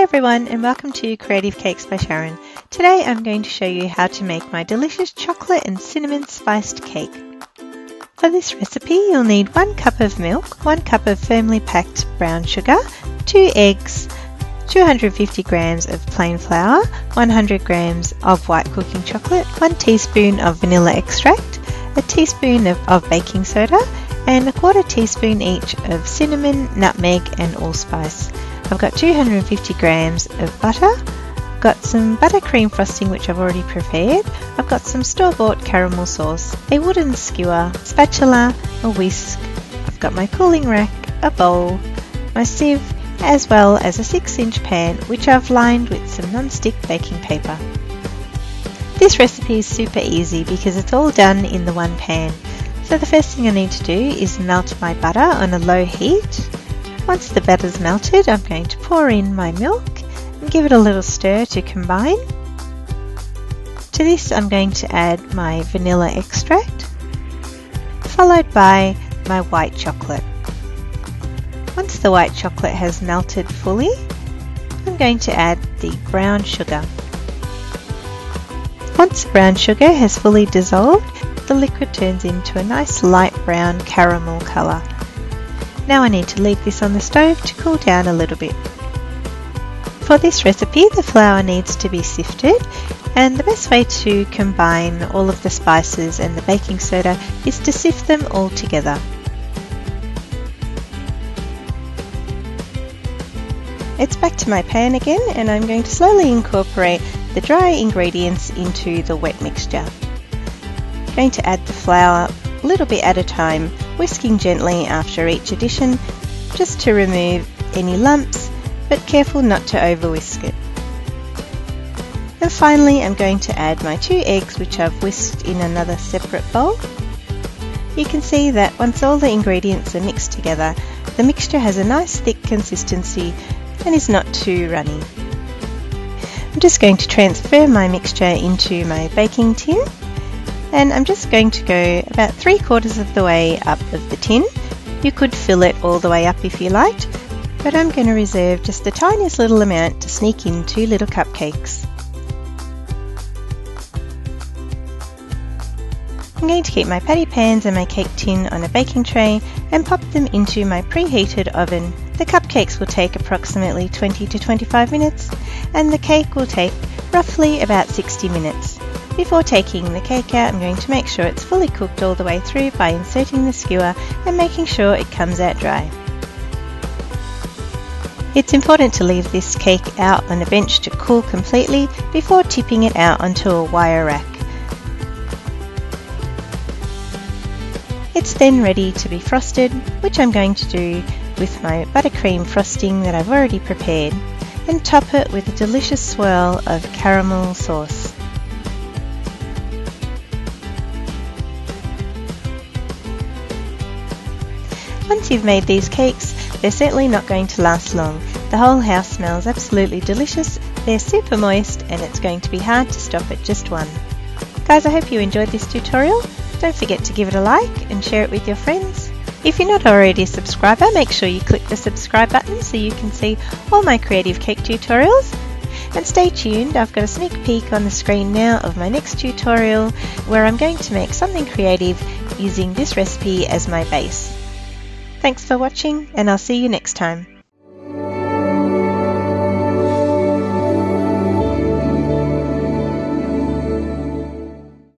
everyone, and welcome to Creative Cakes by Sharon. Today I'm going to show you how to make my delicious chocolate and cinnamon spiced cake. For this recipe you'll need 1 cup of milk, 1 cup of firmly packed brown sugar, 2 eggs, 250 grams of plain flour, 100 grams of white cooking chocolate, 1 teaspoon of vanilla extract, a teaspoon of baking soda, and a 1/4 teaspoon each of cinnamon, nutmeg and allspice. I've got 250 grams of butter, I've got some buttercream frosting which I've already prepared, I've got some store-bought caramel sauce, a wooden skewer, spatula, a whisk, I've got my cooling rack, a bowl, my sieve, as well as a 6-inch pan which I've lined with some non-stick baking paper. This recipe is super easy because it's all done in the one pan. So the first thing I need to do is melt my butter on a low heat. Once the butter's melted, I'm going to pour in my milk and give it a little stir to combine. To this I'm going to add my vanilla extract, followed by my white chocolate. Once the white chocolate has melted fully, I'm going to add the brown sugar. Once the brown sugar has fully dissolved, the liquid turns into a nice light brown caramel colour. Now I need to leave this on the stove to cool down a little bit. For this recipe the flour needs to be sifted, and the best way to combine all of the spices and the baking soda is to sift them all together. It's back to my pan again, and I'm going to slowly incorporate the dry ingredients into the wet mixture. I'm going to add the flour a little bit at a time, whisking gently after each addition just to remove any lumps, but careful not to over whisk it. And finally I'm going to add my 2 eggs which I've whisked in another separate bowl. You can see that once all the ingredients are mixed together, the mixture has a nice thick consistency and is not too runny. I'm just going to transfer my mixture into my baking tin, and I'm just going to go about 3/4 of the way up of the tin. You could fill it all the way up if you liked, but I'm going to reserve just the tiniest little amount to sneak in 2 little cupcakes. I'm going to keep my patty pans and my cake tin on a baking tray and pop them into my preheated oven. The cupcakes will take approximately 20 to 25 minutes and the cake will take roughly about 60 minutes. Before taking the cake out, I'm going to make sure it's fully cooked all the way through by inserting the skewer and making sure it comes out dry. It's important to leave this cake out on a bench to cool completely before tipping it out onto a wire rack. It's then ready to be frosted, which I'm going to do with my buttercream frosting that I've already prepared, and top it with a delicious swirl of caramel sauce. Once you've made these cakes, they're certainly not going to last long. The whole house smells absolutely delicious, they're super moist, and it's going to be hard to stop at just one. Guys, I hope you enjoyed this tutorial. Don't forget to give it a like and share it with your friends. If you're not already a subscriber, make sure you click the subscribe button so you can see all my creative cake tutorials. And stay tuned, I've got a sneak peek on the screen now of my next tutorial where I'm going to make something creative using this recipe as my base. Thanks for watching, and I'll see you next time.